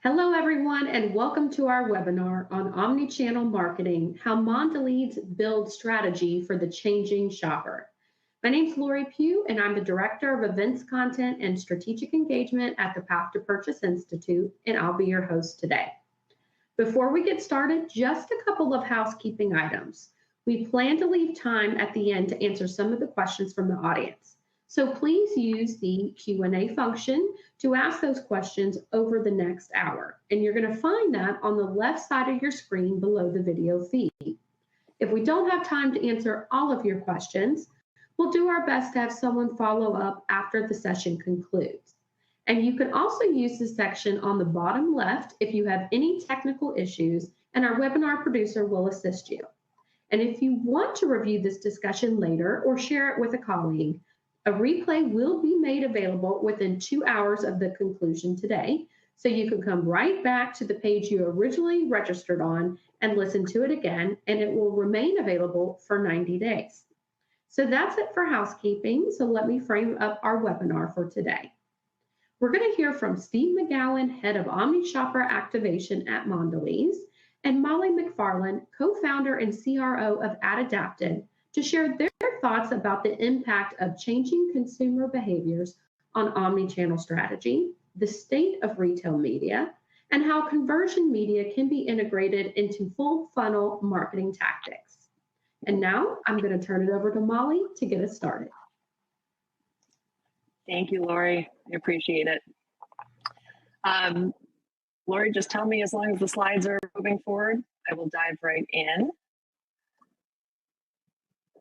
Hello, everyone, and welcome to our webinar on Omnichannel Marketing, how Mondelēz builds strategy for the changing shopper. My name is Lori Pugh, and I'm the Director of Events Content and Strategic Engagement at the Path to Purchase Institute, and I'll be your host today. Before we get started, just a couple of housekeeping items. We plan to leave time at the end to answer some of the questions from the audience. So please use the Q&A function to ask those questions over the next hour. And you're going to find that on the left side of your screen below the video feed. If we don't have time to answer all of your questions, we'll do our best to have someone follow up after the session concludes. And you can also use the section on the bottom left if you have any technical issues, and our webinar producer will assist you. And if you want to review this discussion later or share it with a colleague, a replay will be made available within 2 hours of the conclusion today, so you can come right back to the page you originally registered on and listen to it again, and it will remain available for 90 days. So that's it for housekeeping, so let me frame up our webinar for today. We're going to hear from Steve McGowan, Head of Omnishopper Activation at Mondelēz, and Molly McFarland, Co-founder and CRO of AdAdapted, to share their thoughts about the impact of changing consumer behaviors on omnichannel strategy, the state of retail media, and how conversion media can be integrated into full funnel marketing tactics. And now I'm going to turn it over to Molly to get us started. Thank you, Lori. I appreciate it. Lori, just tell me as long as the slides are moving forward, I will dive right in.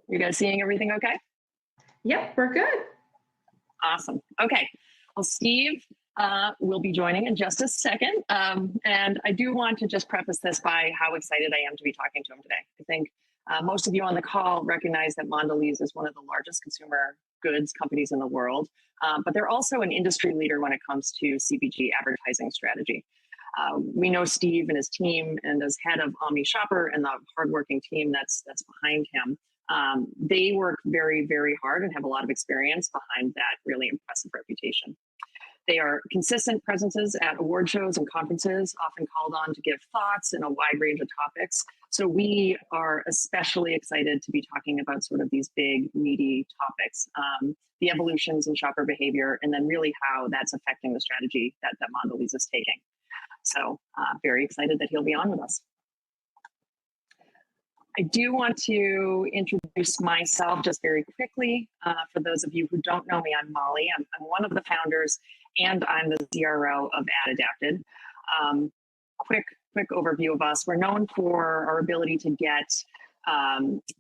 You guys seeing everything okay? Yep, we're good. Awesome. Okay. Well, Steve will be joining in just a second. And I do want to just preface this by how excited I am to be talking to him today. I think most of you on the call recognize that Mondelēz is one of the largest consumer goods companies in the world, but they're also an industry leader when it comes to CPG advertising strategy. We know Steve and his team, and as head of Omnishopper and the hardworking team that's behind him, they work very, very hard and have a lot of experience behind that really impressive reputation. They are consistent presences at award shows and conferences, often called on to give thoughts in a wide range of topics. So we are especially excited to be talking about sort of these big, meaty topics, the evolutions in shopper behavior, and then really how that's affecting the strategy that Mondelēz is taking. So very excited that he'll be on with us. I do want to introduce myself just very quickly. For those of you who don't know me, I'm Molly. I'm one of the founders, and I'm the CRO of AdAdapted. Quick overview of us. We're known for our ability to get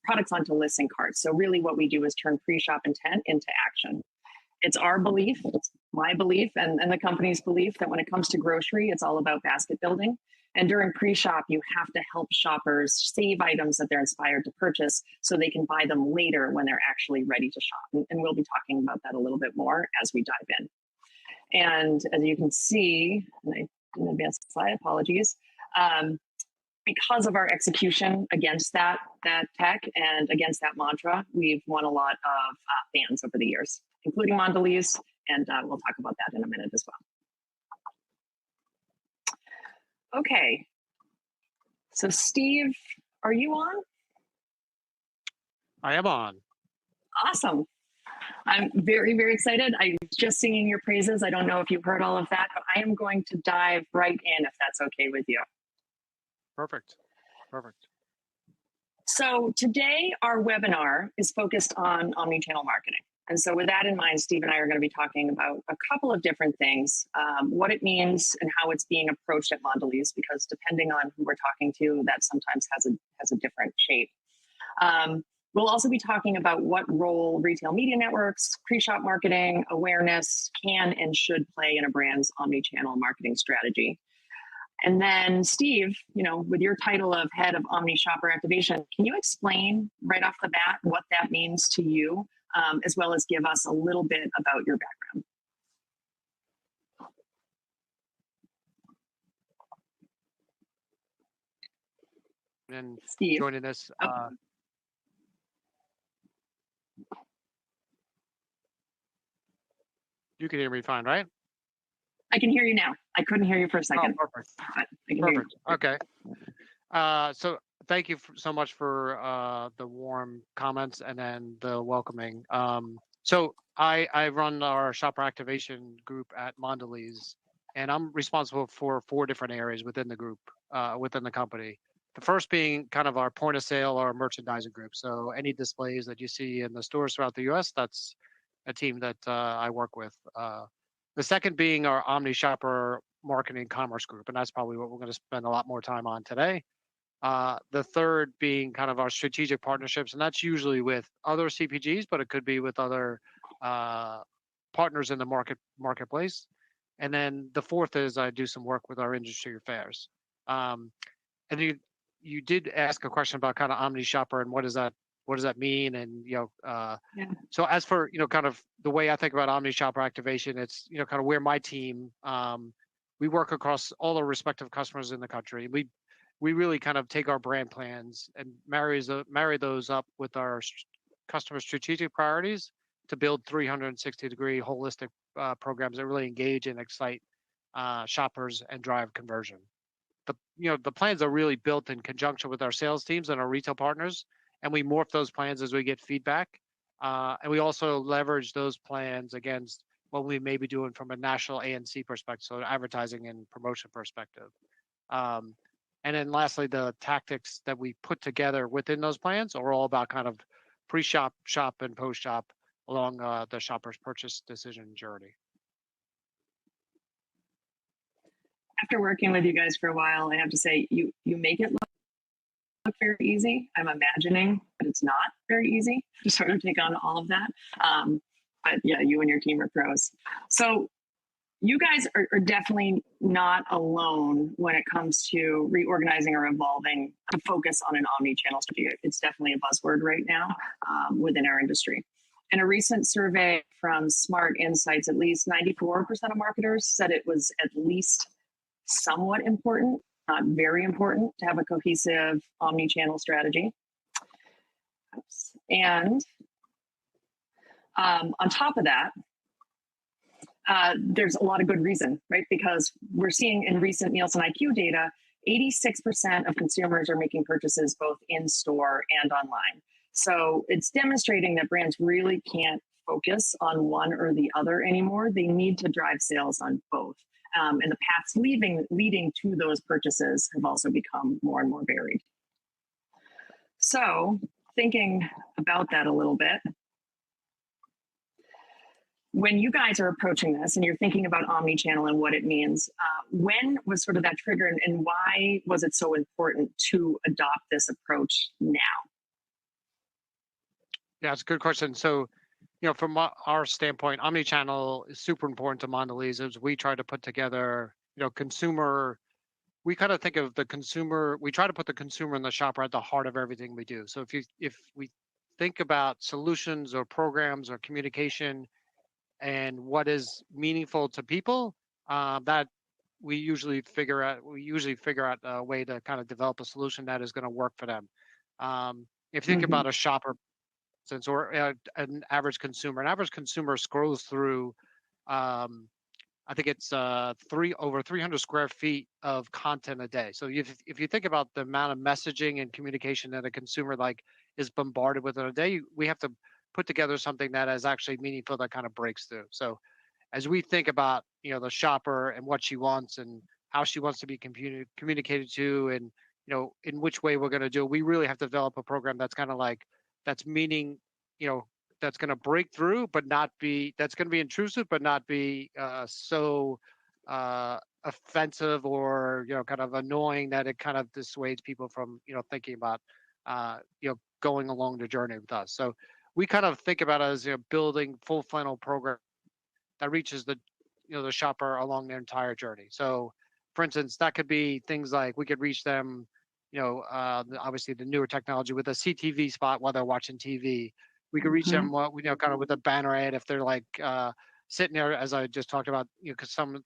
products onto listing cards. So really what we do is turn pre-shop intent into action. It's our belief, it's my belief, and the company's belief that when it comes to grocery, it's all about basket building. And during pre-shop, you have to help shoppers save items that they're inspired to purchase so they can buy them later when they're actually ready to shop. And we'll be talking about that a little bit more as we dive in. And as you can see, and I didn't advance the slide, apologies, because of our execution against that tech and against that mantra, we've won a lot of fans over the years, including Mondelēz, and we'll talk about that in a minute as well. Okay, so Steve, are you on? I am on. Awesome. I'm very, very excited. I was just singing your praises. I don't know if you heard all of that, but I am going to dive right in if that's okay with you. Perfect. Perfect. So today our webinar is focused on omnichannel marketing. And so with that in mind, Steve and I are going to be talking about a couple of different things, what it means and how it's being approached at Mondelēz, because depending on who we're talking to, that sometimes has a different shape. We'll also be talking about what role retail media networks, pre-shop marketing, awareness can and should play in a brand's omnichannel marketing strategy. And then Steve, with your title of head of Omnishopper Activation, can you explain right off the bat what that means to you, as well as give us a little bit about your background? And Steve, joining us. You can hear me fine, right? I can hear you now. I couldn't hear you for a Oh, second. perfect. But I can hear you. Perfect. Okay. So thank you so much for the warm comments and then the welcoming. So I run our shopper activation group at Mondelēz, and I'm responsible for 4 different areas within the group, within the company. The first being kind of our point of sale or merchandising group. So any displays that you see in the stores throughout the U.S., that's a team that I work with. The second being our Omnishopper marketing commerce group, and that's probably what we're going to spend a lot more time on today. The third being kind of our strategic partnerships, and that's usually with other CPGs, but it could be with other uh, partners in the marketplace. And then the fourth is I do some work with our industry affairs. Um, and you did ask a question about kind of Omnishopper and what does that mean? And Yeah. so as for kind of the way I think about Omnishopper activation, it's kind of where my team we work across all the respective customers in the country. We really kind of take our brand plans and marry those up with our customer strategic priorities to build 360-degree holistic programs that really engage and excite shoppers and drive conversion. The plans are really built in conjunction with our sales teams and our retail partners, and we morph those plans as we get feedback. And we also leverage those plans against what we may be doing from a national ANC perspective, so advertising and promotion perspective. And then lastly, the tactics that we put together within those plans are all about kind of pre-shop, shop, and post-shop along the shopper's purchase decision journey. After working with you guys for a while, I have to say you make it look very easy. I'm imagining, but it's not very easy to sort of take on all of that. But yeah, you and your team are pros. So you guys are definitely not alone when it comes to reorganizing or evolving to focus on an omni-channel strategy. It's definitely a buzzword right now within our industry. In a recent survey from Smart Insights, at least 94% of marketers said it was at least somewhat important, not very important, to have a cohesive omni-channel strategy. And on top of that, there's a lot of good reason, right? Because we're seeing in recent Nielsen IQ data, 86% of consumers are making purchases both in store and online. So it's demonstrating that brands really can't focus on one or the other anymore. They need to drive sales on both. And the paths leading to those purchases have also become more and more varied. So thinking about that a little bit, when you guys are approaching this and you're thinking about omni-channel and what it means, when was sort of that trigger and why was it so important to adopt this approach now? Yeah, it's a good question. So, from our standpoint, omni-channel is super important to Mondelēz as we try to put together, consumer. We kind of think of the consumer. We try to put the consumer and the shopper at the heart of everything we do. So if we think about solutions or programs or communication and what is meaningful to people, that we usually figure out a way to kind of develop a solution that is going to work for them. If you think about a shopper or an average consumer scrolls through I think it's over 300 square feet of content a day. So if you think about the amount of messaging and communication that a consumer is bombarded with in a day, we have to put together something that is actually meaningful, that kind of breaks through. So as we think about the shopper and what she wants and how she wants to be communicated to, and in which way we're going to do it, we really have to develop a program that's kind of that's meaning, that's going to break through, but that's going to be intrusive, but not be so offensive or, kind of annoying that it kind of dissuades people from, thinking about, going along the journey with us. So we kind of think about it as building full funnel program that reaches the shopper along their entire journey. So for instance, that could be things like we could reach them, obviously the newer technology with a CTV spot while they're watching TV. We could reach them, kind of with a banner ad if they're sitting there, as I just talked about, because some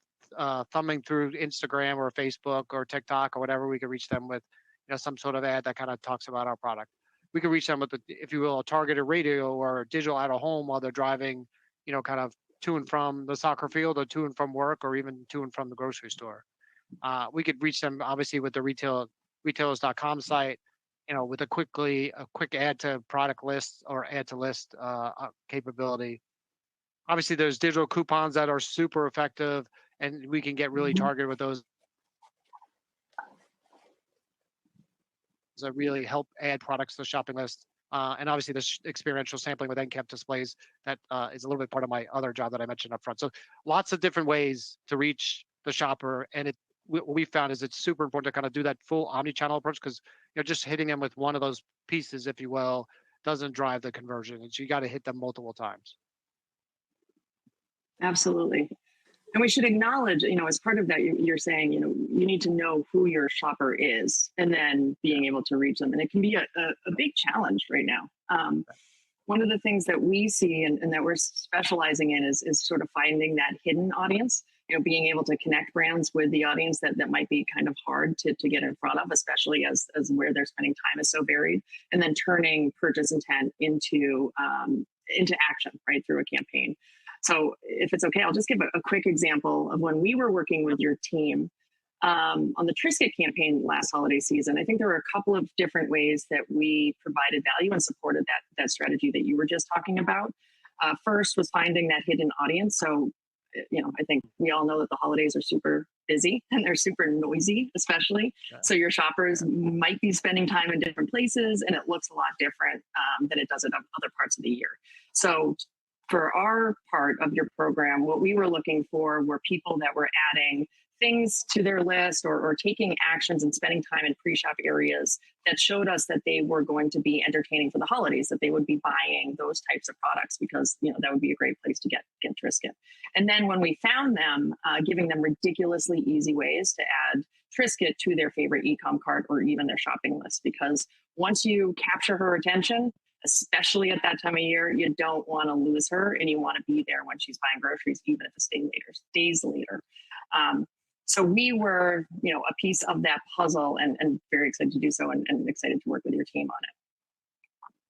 thumbing through Instagram or Facebook or TikTok or whatever. We could reach them with, some sort of ad that kind of talks about our product. We could reach them with, if you will, a targeted radio or digital out of home while they're driving, kind of to and from the soccer field, or to and from work, or even to and from the grocery store. We could reach them obviously with the retailers.com site, with a quick add to product list or add to list capability. Obviously, there's digital coupons that are super effective, and we can get really targeted with those that really help add products to the shopping list. And obviously, this experiential sampling with end-cap displays that is a little bit part of my other job that I mentioned up front. So lots of different ways to reach the shopper, and what we found is it's super important to kind of do that full omni-channel approach, because just hitting them with one of those pieces, if you will, doesn't drive the conversion. And so you got to hit them multiple times. Absolutely. And we should acknowledge, as part of that, you're saying, you need to know who your shopper is and then being able to reach them. And it can be a big challenge right now. One of the things that we see and that we're specializing in is sort of finding that hidden audience, being able to connect brands with the audience that might be kind of hard to get in front of, especially as where they're spending time is so varied, and then turning purchase intent into action, right, through a campaign. So if it's okay, I'll just give a quick example of when we were working with your team on the Triscuit campaign last holiday season. I think there were a couple of different ways that we provided value and supported that strategy that you were just talking about. First was finding that hidden audience. So, I think we all know that the holidays are super busy and they're super noisy, especially. Yeah. So your shoppers might be spending time in different places, and it looks a lot different than it does in other parts of the year. So for our part of your program, what we were looking for were people that were adding things to their list or taking actions and spending time in pre-shop areas that showed us that they were going to be entertaining for the holidays, that they would be buying those types of products because, that would be a great place to get Triscuit. And then when we found them, giving them ridiculously easy ways to add Triscuit to their favorite e-com cart or even their shopping list, because once you capture her attention, especially at that time of year, you don't want to lose her, and you want to be there when she's buying groceries, even if it's days later. So we were, a piece of that puzzle, and very excited to do so, and excited to work with your team on it.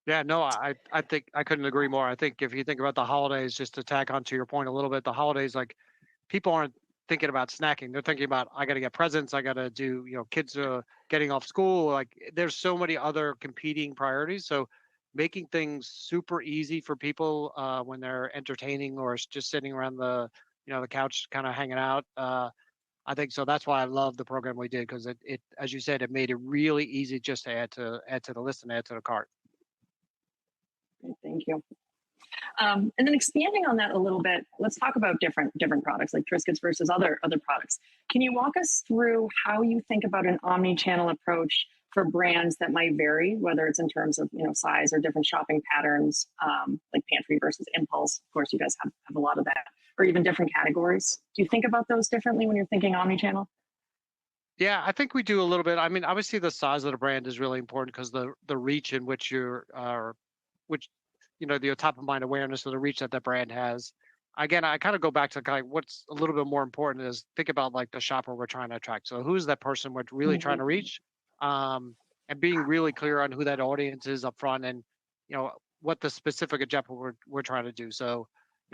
Yeah, no, I think I couldn't agree more. I think if you think about the holidays, just to tack onto your point a little bit, the holidays, like, people aren't thinking about snacking. They're thinking about, I got to get presents. I got to do, kids getting off school. Like, there's so many other competing priorities. So making things super easy for people when they're entertaining or just sitting around the couch kind of hanging out. I think so. That's why I love the program we did, because it, as you said, it made it really easy just to add to the list and add to the cart. Thank you. And then expanding on that a little bit, let's talk about different products like Triscuits versus other products. Can you walk us through how you think about an omni-channel approach for brands that might vary, whether it's in terms of size or different shopping patterns, like pantry versus impulse? Of course, you guys have a lot of that, or even different categories. Do you think about those differently when you're thinking omni-channel? Yeah, I think we do a little bit. I mean, obviously the size of the brand is really important, because the reach in which the top of mind awareness of the reach that brand has. Again, I kind of go back to what's a little bit more important is think about like the shopper we're trying to attract. So who's that person we're really trying to reach, and being really clear on who that audience is up front, and what the specific objective we're trying to do. So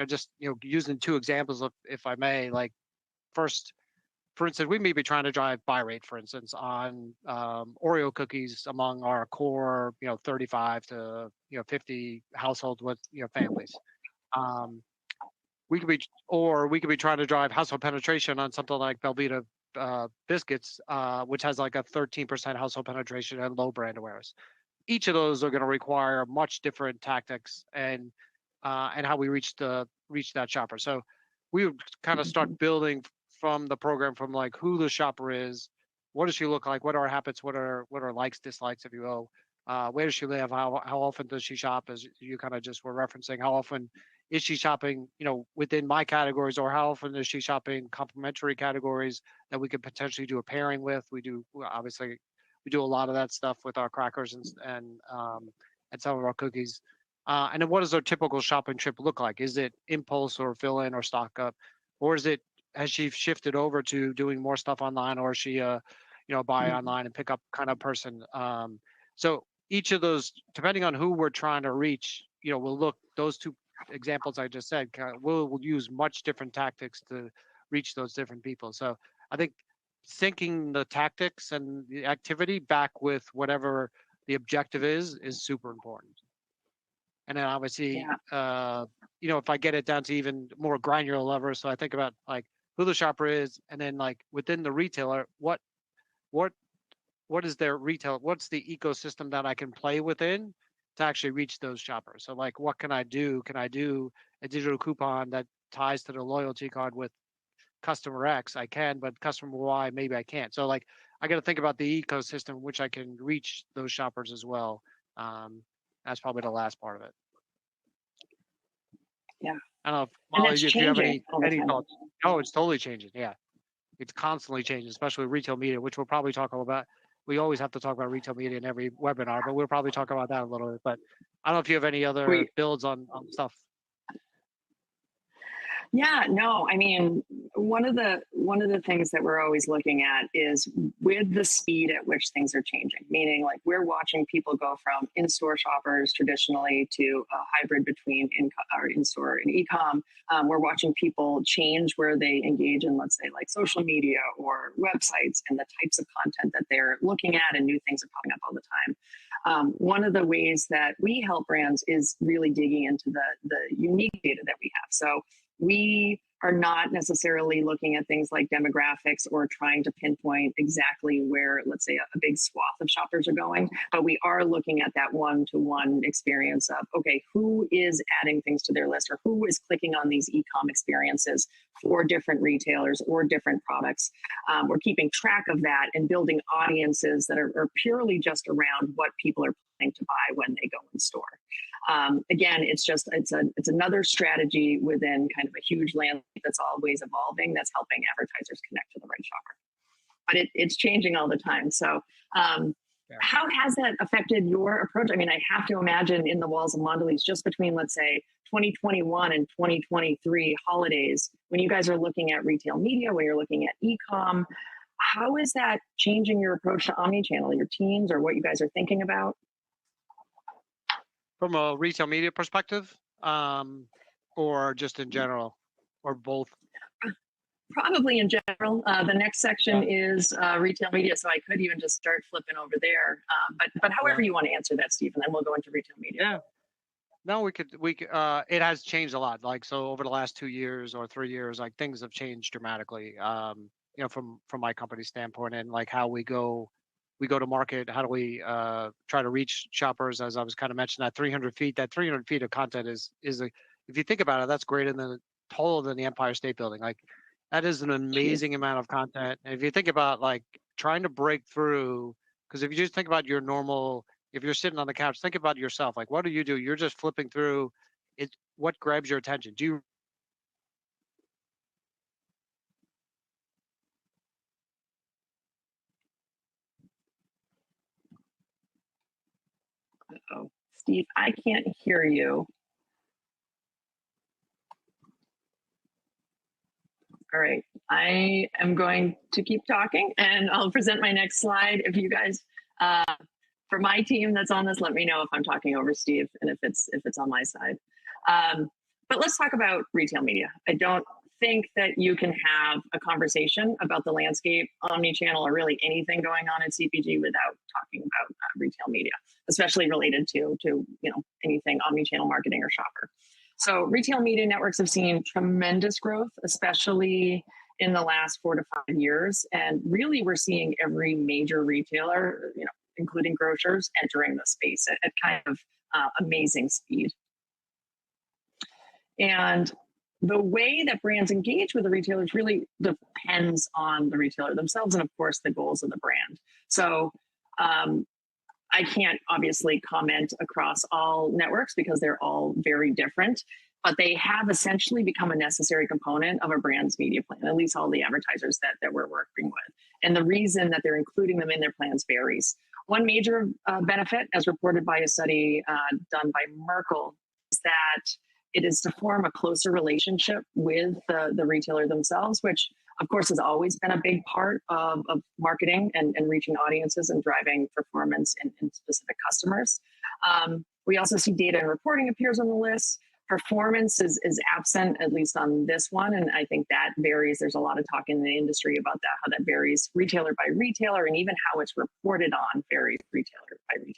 just using two examples, if I may, like, first, for instance, we may be trying to drive buy rate, for instance, on Oreo cookies among our core 35 to 50 households with families. We could be trying to drive household penetration on something like Belvita biscuits, which has like a 13% household penetration and low brand awareness. Each of those are going to require much different tactics and how we reach that shopper. So we would kind of start building from the program from like who the shopper is, what does she look like, what are her habits, what are likes, dislikes, if you will, where does she live, how often does she shop, as you kind of just were referencing, how often is she shopping within my categories, or how often is she shopping complementary categories that we could potentially do a pairing with. We do a lot of that stuff with our crackers and some of our cookies. And then what does our typical shopping trip look like? Is it impulse or fill in or stock up, or has she shifted over to doing more stuff online, or is she buy online and pick up kind of person? So each of those, depending on who we're trying to reach, we'll look, those two examples I just said, we'll use much different tactics to reach those different people. So I think syncing the tactics and the activity back with whatever the objective is super important. And then obviously, if I get it down to even more granular level, so I think about like who the shopper is, and then like within the retailer, what is their retail? What's the ecosystem that I can play within to actually reach those shoppers? So like, what can I do? Can I do a digital coupon that ties to the loyalty card with customer X? I can, but customer Y, maybe I can't. So like, I got to think about the ecosystem which I can reach those shoppers as well. That's probably the last part of it. Yeah. I don't know if Molly, if you have any thoughts. Oh, it's totally changing. Yeah. It's constantly changing, especially with retail media, which we'll probably talk about. We always have to talk about retail media in every webinar, but we'll probably talk about that a little bit. But I don't know if you have any other builds on stuff. Yeah, no, I mean, one of the things that we're always looking at is with the speed at which things are changing, meaning like we're watching people go from in-store shoppers traditionally to a hybrid between in-store and e-com. We're watching people change where they engage in, let's say, like social media or websites and the types of content that they're looking at, and new things are popping up all the time. One of the ways that we help brands is really digging into the unique data that we have. So we are not necessarily looking at things like demographics or trying to pinpoint exactly where, let's say, a big swath of shoppers are going, but we are looking at that one-to-one experience of, okay, who is adding things to their list, or who is clicking on these e-com experiences for different retailers or different products. We're keeping track of that and building audiences that are purely just around what people are planning to buy when they go in store. Again, it's another strategy within kind of a huge landscape that's always evolving, that's helping advertisers connect to the right shopper. But it's changing all the time. So how has that affected your approach? I mean, I have to imagine in the walls of Mondelēz, just between, let's say, 2021 and 2023 holidays, when you guys are looking at retail media, when you're looking at e-com, how is that changing your approach to omnichannel, your teams, or what you guys are thinking about? From a retail media perspective, or just in general, or both? Probably in general. The next section is retail media, so I could even just start flipping over there. But however you want to answer that, Steve, and then we'll go into retail media. Yeah. No, we could. It has changed a lot. Like, so over the last 2 years or 3 years, like things have changed dramatically. From my company standpoint, and like how we go to market. How do we try to reach shoppers? As I was kind of mentioning, that 300 feet. That 300 feet of content is if you think about it, that's greater than taller than the Empire State Building. Like, that is an amazing amount of content. And if you think about like trying to break through, because if you just think about your normal, if you're sitting on the couch, think about yourself. Like, what do? You're just flipping through it. What grabs your attention? Do you? Uh-oh. Steve, I can't hear you. All right, I am going to keep talking and I'll present my next slide. If you guys, for my team that's on this, let me know if I'm talking over Steve and if it's on my side. But let's talk about retail media. I don't think that you can have a conversation about the landscape, omnichannel, or really anything going on at CPG without talking about retail media, especially related to anything omnichannel marketing or shopper. So retail media networks have seen tremendous growth, especially in the last 4 to 5 years. And really, we're seeing every major retailer, including grocers, entering the space at kind of amazing speed. And the way that brands engage with the retailers really depends on the retailer themselves and, of course, the goals of the brand. So I can't obviously comment across all networks because they're all very different, but they have essentially become a necessary component of a brand's media plan, at least all the advertisers that we're working with. And the reason that they're including them in their plans varies. One major benefit, as reported by a study done by Merkle, is that it is to form a closer relationship with the retailer themselves, which of course has always been a big part of marketing and reaching audiences and driving performance in specific customers. We also see data and reporting appears on the list, Performance is absent, at least on this one. And I think that varies. There's a lot of talk in the industry about that, how that varies retailer by retailer, and even how it's reported on varies retailer by retailer.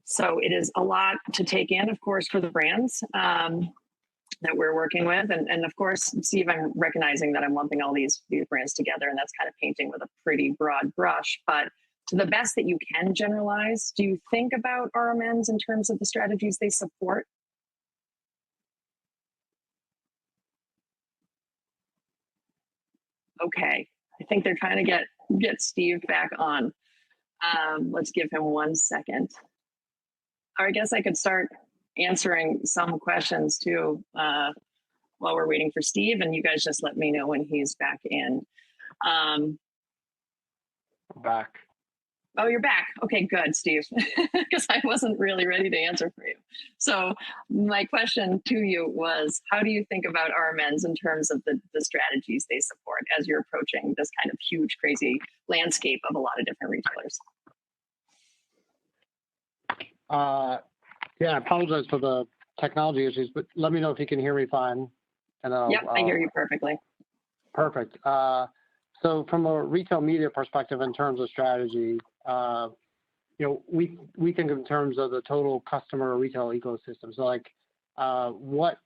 So it is a lot to take in, of course, for the brands that we're working with. And of course, Steve, I'm recognizing that I'm lumping all these brands together, and that's kind of painting with a pretty broad brush. But to the best that you can generalize, do you think about RMNs in terms of the strategies they support? Okay, I think they're trying to get Steve back on. Let's give him 1 second. Or I guess I could start answering some questions too while we're waiting for Steve, and you guys just let me know when he's back in. Back. Oh, you're back. Okay, good, Steve, because I wasn't really ready to answer for you. So my question to you was, how do you think about RMNs in terms of the strategies they support as you're approaching this kind of huge, crazy landscape of a lot of different retailers? Yeah, I apologize for the technology issues, but let me know if you can hear me fine. And yep, I hear you perfectly. Perfect. So from a retail media perspective, in terms of strategy, we think in terms of the total customer retail ecosystem. So like what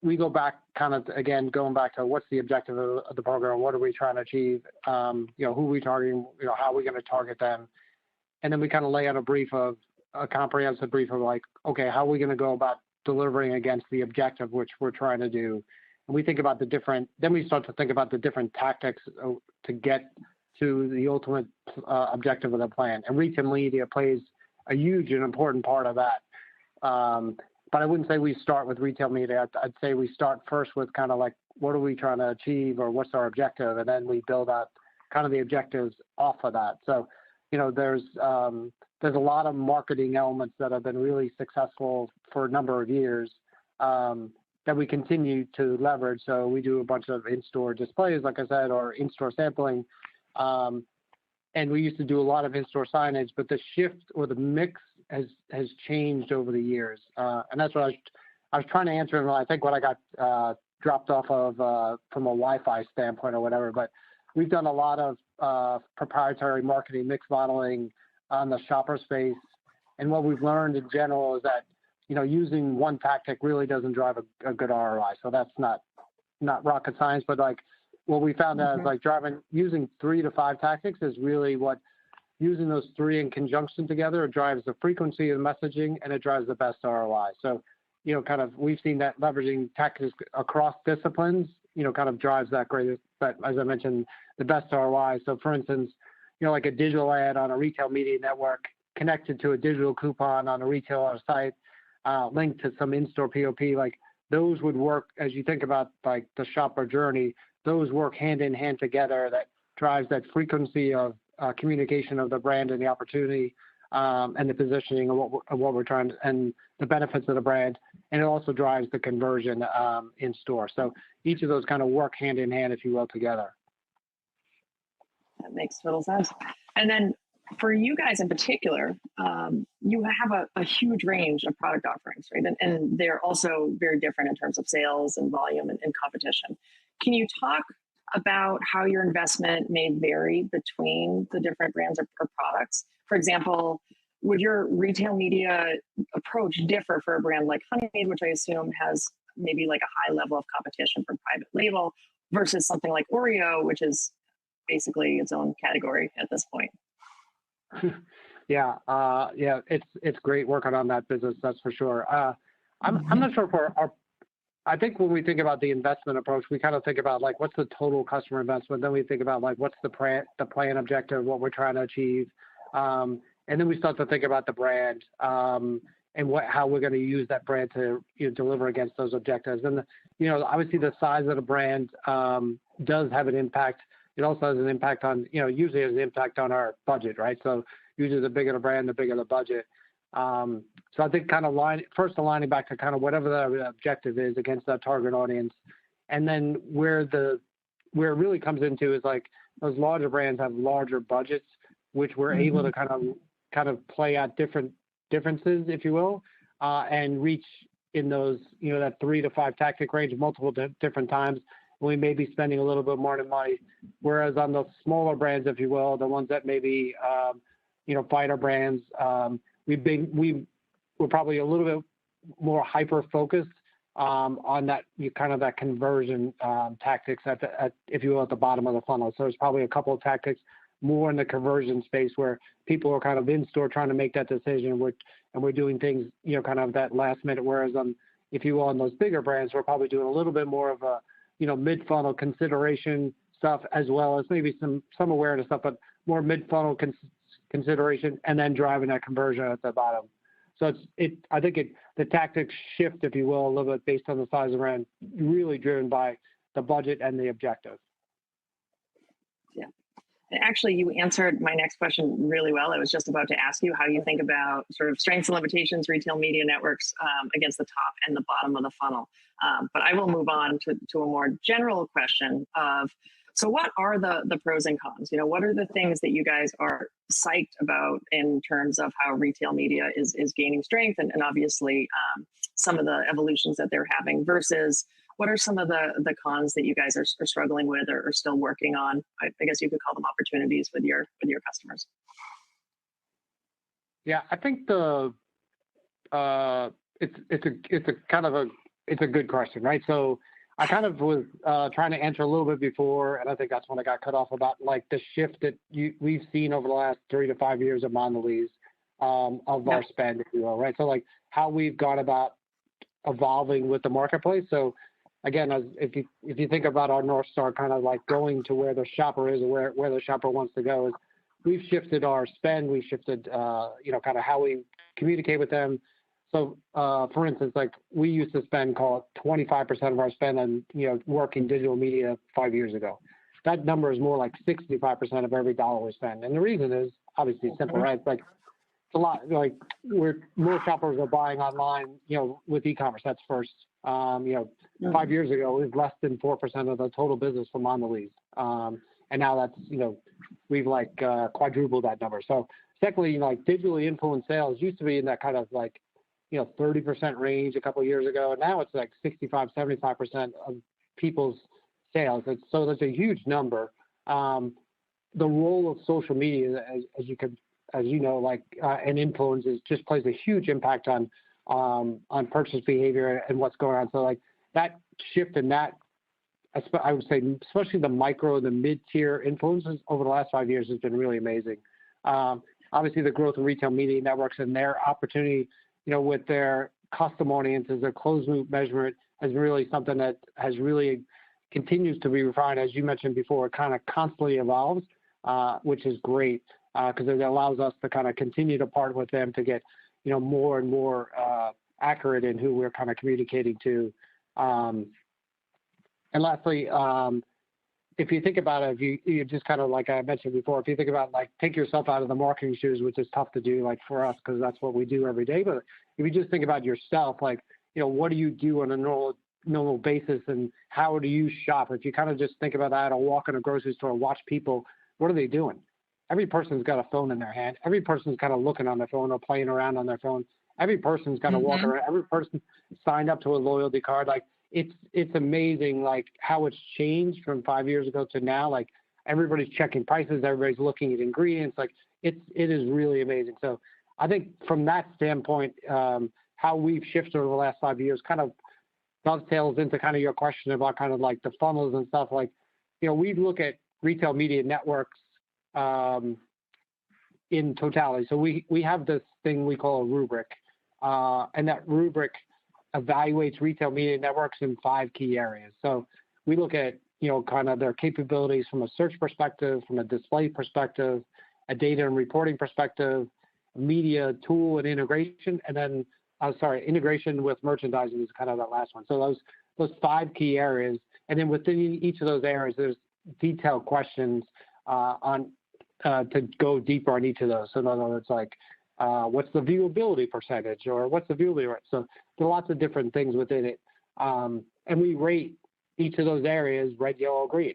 we go back kind of, again, going back to what's the objective of the program, what are we trying to achieve, who are we targeting, how are we going to target them? And then we kind of lay out a comprehensive brief of like, okay, how are we going to go about delivering against the objective which we're trying to do? And we think about then we start to think about the different tactics to get to the ultimate objective of the plan. And retail media plays a huge and important part of that. But I wouldn't say we start with retail media. I'd say we start first with kind of like, what are we trying to achieve or what's our objective? And then we build out kind of the objectives off of that. So, there's a lot of marketing elements that have been really successful for a number of years that we continue to leverage. So we do a bunch of in-store displays, like I said, or in-store sampling. And we used to do a lot of in-store signage, but the shift or the mix has changed over the years. And that's what I was trying to answer. And I think what I got dropped off of from a Wi-Fi standpoint or whatever, but we've done a lot of proprietary marketing mix modeling on the shopper space. And what we've learned in general is that, using one tactic really doesn't drive a good ROI. So that's not rocket science, but like what we found out is like using 3 to 5 tactics is really using those 3 in conjunction together, it drives the frequency of the messaging and it drives the best ROI. So, kind of, we've seen that leveraging tactics across disciplines, kind of drives that greatest, but as I mentioned, the best ROI. So for instance, like a digital ad on a retail media network connected to a digital coupon on a retailer site, linked to some in-store POP, like those would work as you think about like the shopper journey, those work hand in hand together. That drives that frequency of communication of the brand and the opportunity and the positioning of what we're trying to, and the benefits of the brand. And it also drives the conversion in store. So each of those kind of work hand in hand, if you will, together. That makes total sense. And then for you guys in particular, you have a huge range of product offerings, right? And they're also very different in terms of sales and volume and competition. Can you talk about how your investment may vary between the different brands or products? For example, would your retail media approach differ for a brand like Honeymaid, which I assume has maybe like a high level of competition from private label, versus something like Oreo, which is basically its own category at this point? Yeah, it's great working on that business, that's for sure. I'm not sure for I think when we think about the investment approach, we kind of think about like what's the total customer investment. Then we think about like what's the plan objective, what we're trying to achieve, and then we start to think about the brand and how we're going to use that brand to deliver against those objectives. And obviously the size of the brand does have an impact. It also has an impact on usually has an impact on our budget, right? So usually the bigger the brand, the bigger the budget. So I think kind of aligning back to kind of whatever the objective is against that target audience. And then where it really comes into is like those larger brands have larger budgets, which we're able to kind of play out different differences, if you will, and reach in those, that 3 to 5 tactic range multiple different times. We may be spending a little bit more money, whereas on the smaller brands, if you will, the ones that maybe, fighter brands, we're probably a little bit more hyper focused on that kind of that conversion tactics if you will, at the bottom of the funnel. So there's probably a couple of tactics more in the conversion space where people are kind of in store trying to make that decision, and we're doing things, kind of that last minute. Whereas if you will, on those bigger brands, we're probably doing a little bit more of a, mid-funnel consideration stuff, as well as maybe some awareness stuff, but more mid-funnel consideration, and then driving that conversion at the bottom. So I think the tactics shift, if you will, a little bit based on the size of the brand, really driven by the budget and the objective. Yeah. Actually, you answered my next question really well. I was just about to ask you how you think about sort of strengths and limitations, retail media networks against the top and the bottom of the funnel. But I will move on to a more general question of, so what are the pros and cons? What are the things that you guys are psyched about in terms of how retail media is gaining strength and obviously some of the evolutions that they're having versus what are some of the cons that you guys are struggling with or still working on? I guess you could call them opportunities with your customers. Yeah, I think it's a good question, right? So I kind of was trying to answer a little bit before, and I think that's when I got cut off about like the shift that we've seen over the last 3 to 5 years of Mondelēz of our spend, if you will, right? So like how we've gone about evolving with the marketplace. So again, if you think about our North Star, kind of like going to where the shopper is or where the shopper wants to go, is we've shifted our spend, we shifted kind of how we communicate with them. So, for instance, like we used to spend, call it 25% of our spend on, working digital media 5 years ago. That number is more like 65% of every dollar we spend. And the reason is obviously simple, right? Like it's a lot, like more shoppers are buying online, with e-commerce. That's first. 5 years ago, it was less than 4% of the total business for Mondelēz. And now that's, we've like quadrupled that number. So secondly, like digitally influenced sales used to be in that kind of like, 30% range a couple of years ago. And now it's like 65, 75% of people's sales. So that's a huge number. The role of social media, as you know, like, and influences just plays a huge impact on purchase behavior and what's going on. So like that shift in that, I would say, especially the micro and the mid-tier influences over the last 5 years has been really amazing. Obviously the growth of retail media networks and their opportunity, with their custom audiences, their closed loop measurement is really something that has really continues to be refined. As you mentioned before, it kind of constantly evolves, which is great because it allows us to kind of continue to partner with them to get, more and more accurate in who we're kind of communicating to. And lastly, if you think about it, if you just kind of like I mentioned before, if you think about like take yourself out of the marketing shoes, which is tough to do, like for us, because that's what we do every day. But if you just think about yourself, like, what do you do on a normal basis and how do you shop? If you kind of just think about that or walk in a grocery store and watch people, what are they doing? Every person's got a phone in their hand. Every person's kind of looking on their phone or playing around on their phone. Every person's kind of walking around. Every person signed up to a loyalty card. Like, it's amazing, like how it's changed from 5 years ago to now. Like everybody's checking prices, everybody's looking at ingredients. Like it is really amazing. So I think from that standpoint, how we've shifted over the last 5 years kind of dovetails into kind of your question about kind of like the funnels and stuff. Like, we look at retail media networks in totality. So we have this thing we call a rubric, and that rubric evaluates retail media networks in 5 key areas. So we look at, kind of their capabilities from a search perspective, from a display perspective, a data and reporting perspective, media tool and integration, and then, integration with merchandising is kind of that last one. So those 5 key areas, and then within each of those areas, there's detailed questions to go deeper on each of those. So in other words, like, what's the viewability percentage or what's the viewability rate? So there are lots of different things within it. And we rate each of those areas red, yellow, green.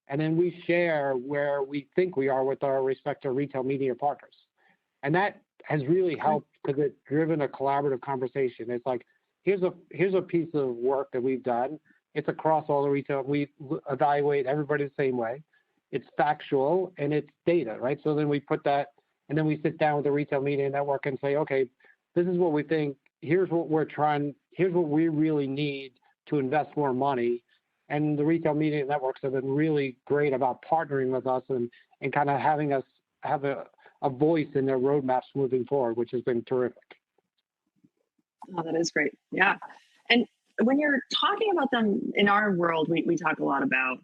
And then we share where we think we are with our respective retail media partners. And that has really helped because it's driven a collaborative conversation. It's like, here's a piece of work that we've done. It's across all the retail. We evaluate everybody the same way. It's factual and it's data, right? So then we put that, and then we sit down with the retail media network and say, okay, this is what we think. Here's what we really need to invest more money. And the retail media networks have been really great about partnering with us and kind of having us have a voice in their roadmaps moving forward, which has been terrific. Oh, that is great. Yeah. And when you're talking about them in our world, we talk a lot about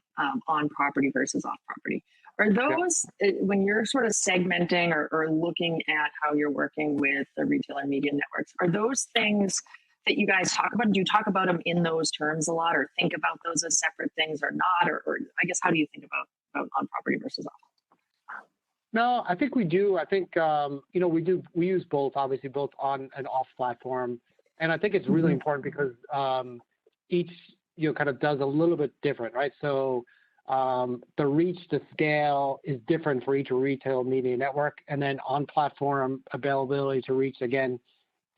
on property versus off property. Are those, when you're sort of segmenting or looking at how you're working with the retailer media networks, are those things that you guys talk about? Do you talk about them in those terms a lot, or think about those as separate things or not? Or I guess, how do you think about on property versus off? No, I think we do. I think, we use both, obviously, both on and off platform. And I think it's really important because each, kind of does a little bit different, right? So the reach, the scale is different for each retail media network. And then on platform availability to reach, again,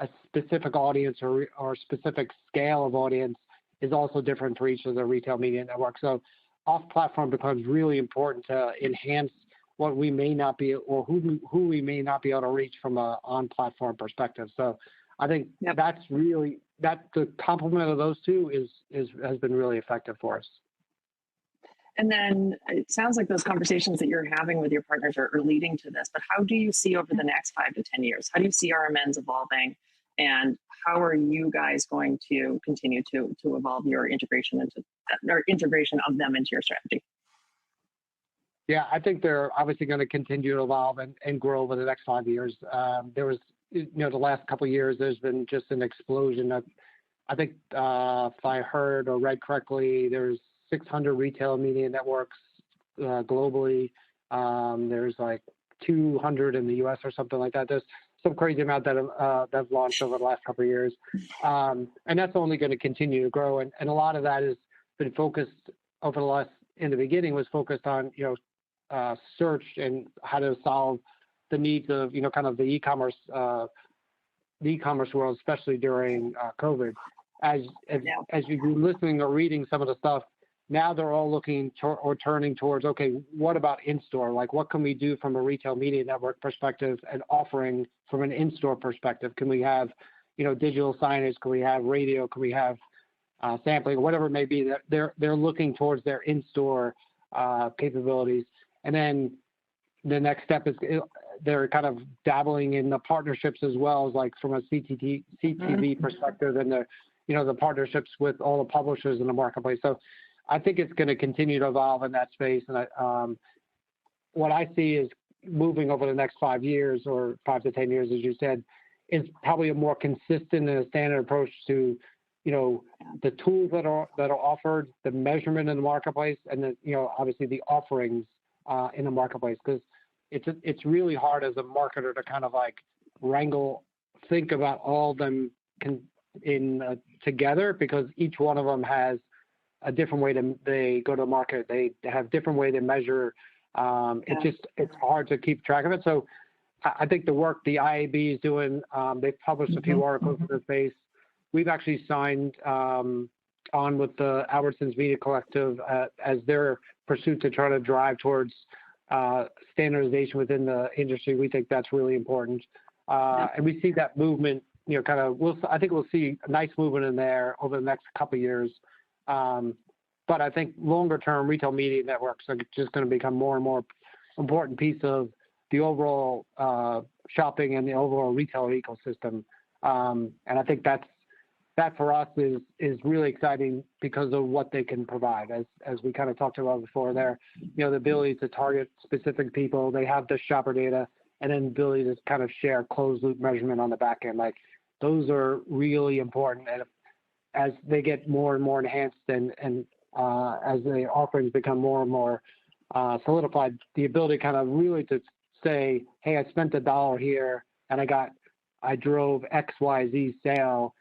a specific audience or specific scale of audience is also different for each of the retail media networks. So off platform becomes really important to enhance what we may not be, or who we may not be able to reach from a on platform perspective. So I think that's really, the complement of those two has been really effective for us. And then it sounds like those conversations that you're having with your partners are leading to this, but how do you see over the next 5 to 10 years? How do you see RMNs evolving, and how are you guys going to continue to evolve your integration of them into your strategy? Yeah, I think they're obviously going to continue to evolve and grow over the next 5 years. There was, the last couple of years, there's been just an explosion of, I think if I heard or read correctly, there's 600 retail media networks globally. There's like 200 in the US or something like that. There's some crazy amount that have launched over the last couple of years. And that's only going to continue to grow. And a lot of that has been focused over the last, in the beginning, was focused on, search and how to solve the needs of, kind of the e-commerce world, especially during COVID. As you've been listening or reading some of the stuff, now they're all looking or turning towards, okay, what about in-store? Like, what can we do from a retail media network perspective and offering from an in-store perspective? Can we have, digital signage? Can we have radio? Can we have sampling? Whatever it may be, they're looking towards their in-store capabilities. And then the next step is they're kind of dabbling in the partnerships as well, as like from a CTV perspective, and the partnerships with all the publishers in the marketplace. So I think it's going to continue to evolve in that space. And what I see is moving over the next 5 years, or 5 to 10 years, as you said, is probably a more consistent and a standard approach to, the tools that are offered, the measurement in the marketplace, and the, obviously the offerings in the marketplace. Because it's really hard as a marketer to kind of like think about all of them together, because each one of them has a different way they go to market. They have different way they measure. It's hard to keep track of it. So I think the work the IAB is doing, they've published a few articles in the space. We've actually signed on with the Albertsons Media Collective as their pursuit to try to drive towards standardization within the industry. We think that's really important. And we see that movement, I think we'll see a nice movement in there over the next couple of years. But I think longer term, retail media networks are just going to become more and more important piece of the overall shopping and the overall retail ecosystem. And I think that for us is really exciting because of what they can provide. As we kind of talked about before there, the ability to target specific people, they have the shopper data, and then the ability to kind of share closed loop measurement on the back end. Like, those are really important. And as they get more and more enhanced and as the offerings become more and more solidified, the ability kind of really to say, hey, I spent $1 here and I drove XYZ sale,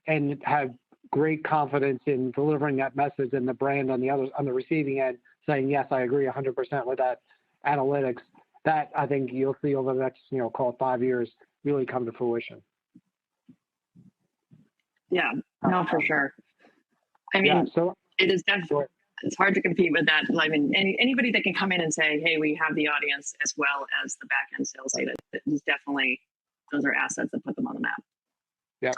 and have great confidence in delivering that message, and the brand on the receiving end saying, yes, I agree 100% with that analytics. That I think you'll see over the next, call it 5 years, really come to fruition. Yeah, no, for sure. I mean, Yeah, so it is definitely, it's hard to compete with that. I mean, anybody that can come in and say, hey, we have the audience as well as the back end sales data, it is definitely, those are assets that put them on the map. yeah.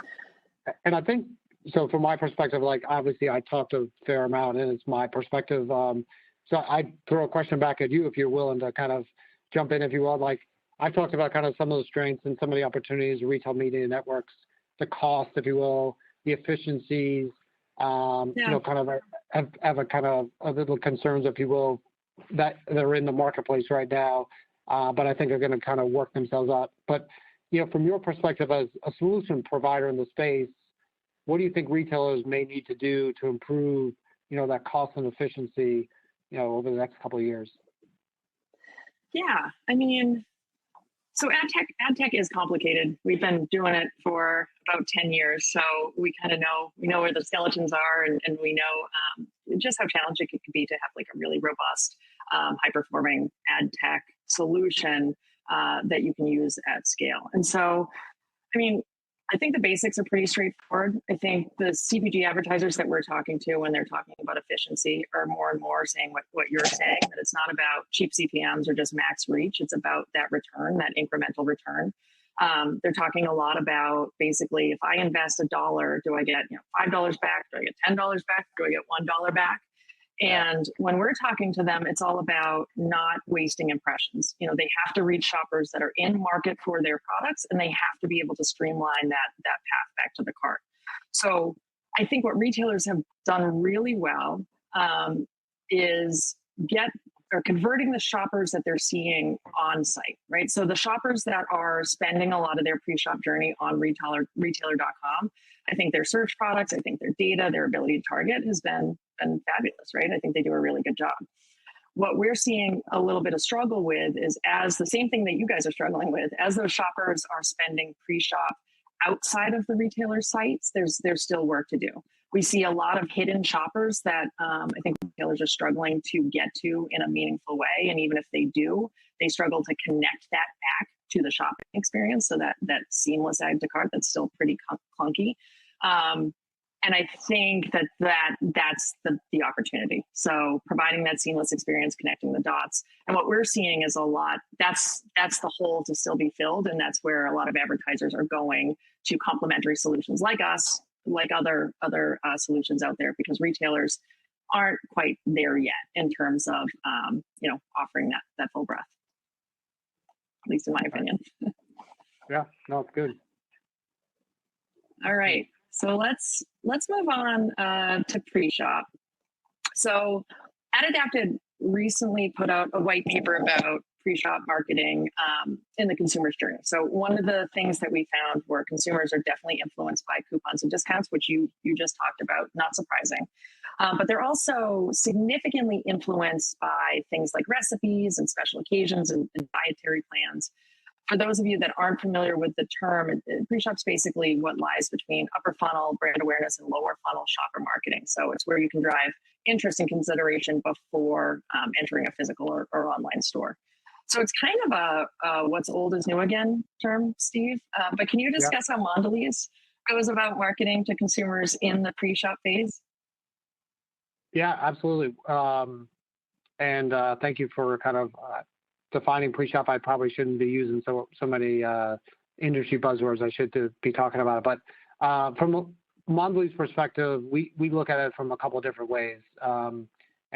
And I think, so from my perspective, like obviously I talked a fair amount and it's my perspective. So I'd throw a question back at you if you're willing to kind of jump in, if you will. Like I talked about kind of some of the strengths and some of the opportunities, retail media networks, the cost, if you will, the efficiencies, you know, kind of have a kind of a little concerns, if you will, that are in the marketplace right now, but I think are going to kind of work themselves out. But, you know, from your perspective as a solution provider in the space, what do you think retailers may need to do to improve, you know, that cost and efficiency, you know, over the next couple of years? Yeah, I mean, so ad tech is complicated. We've been doing it for about 10 years, so we kind of know, we know where the skeletons are, and we know just how challenging it can be to have like a really robust, high-performing ad tech solution that you can use at scale. And so, I mean, I think the basics are pretty straightforward. I think the CPG advertisers that we're talking to when they're talking about efficiency are more and more saying what you're saying, that it's not about cheap CPMs or just max reach. It's about that return, that incremental return. They're talking a lot about basically, if I invest $1, do I get $5 back? Do I get $10 back? Do I get $1 back? And when we're talking to them, it's all about not wasting impressions. You know, they have to reach shoppers that are in market for their products, and they have to be able to streamline that path back to the cart. So I think what retailers have done really well is converting the shoppers that they're seeing on site, right? So the shoppers that are spending a lot of their pre-shop journey on retailer.com, I think their search products, I think their data, their ability to target has been fabulous, right? I think they do a really good job. What we're seeing a little bit of struggle with is, as the same thing that you guys are struggling with, as those shoppers are spending pre-shop outside of the retailer sites, there's still work to do. We see a lot of hidden shoppers that I think retailers are struggling to get to in a meaningful way. And even if they do, they struggle to connect that back to the shopping experience. So that seamless add to cart, that's still pretty clunky. And I think that's the opportunity. So providing that seamless experience, connecting the dots. And what we're seeing is a lot, that's the hole to still be filled. And that's where a lot of advertisers are going to complementary solutions like us, like other solutions out there, because retailers aren't quite there yet in terms of offering that full breadth, at least in my opinion. Yeah, no, it's good. All right, so let's move on to pre-shop. So AdAdapted recently put out a white paper about pre-shop marketing in the consumer's journey. So one of the things that we found were consumers are definitely influenced by coupons and discounts, which you just talked about, not surprising. But they're also significantly influenced by things like recipes and special occasions and dietary plans. For those of you that aren't familiar with the term, pre-shop's basically what lies between upper funnel brand awareness and lower funnel shopper marketing. So it's where you can drive interest and consideration before entering a physical or online store. So it's kind of a what's old is new again term, Steve. But can you discuss how Mondelēz goes about marketing to consumers in the pre-shop phase? Yeah, absolutely. And thank you for kind of defining pre-shop. I probably shouldn't be using so many industry buzzwords. I should be talking about it. But from Mondelēz perspective, we look at it from a couple of different ways. And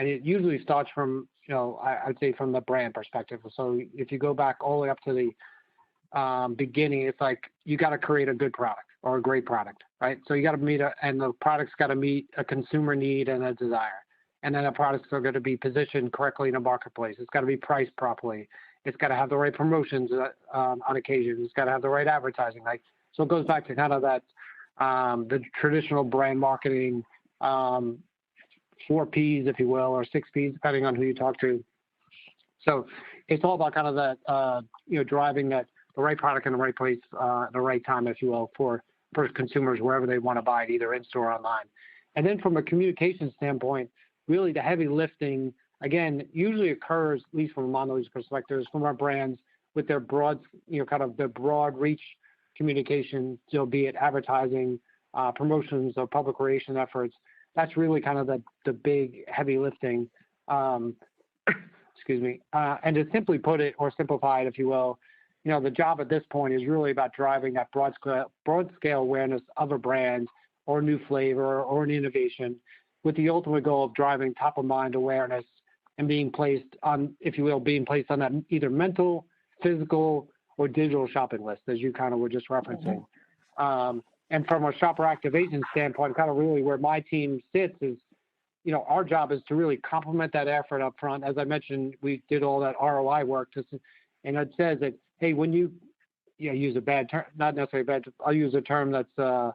it usually starts from, I'd say from the brand perspective. So if you go back all the way up to the beginning, it's like you got to create a good product or a great product, right? So you got to and the product's got to meet a consumer need and a desire. And then the products are going to be positioned correctly in a marketplace. It's got to be priced properly. It's got to have the right promotions on occasion. It's got to have the right advertising. So it goes back to kind of that, the traditional brand marketing, 4 Ps, if you will, or 6 Ps, depending on who you talk to. So it's all about kind of that, driving the right product in the right place, at the right time, if you will, for consumers wherever they want to buy it, either in-store or online. And then from a communication standpoint, really the heavy lifting, again, usually occurs, at least from a Mondelēz perspective, from our brands with their broad, kind of their broad reach communication, be it advertising, promotions, or public relation efforts. That's really kind of the big heavy lifting. Excuse me. And to simply put it, or simplify it, if you will, the job at this point is really about driving that broad scale awareness of a brand or a new flavor or an innovation, with the ultimate goal of driving top of mind awareness and being placed on, if you will, that either mental, physical, or digital shopping list, as you kind of were just referencing. And from a shopper activation standpoint, kind of really where my team sits is, our job is to really complement that effort up front. As I mentioned, we did all that ROI work, and it says that, hey, when you use a bad term, not necessarily bad, I'll use a term that's,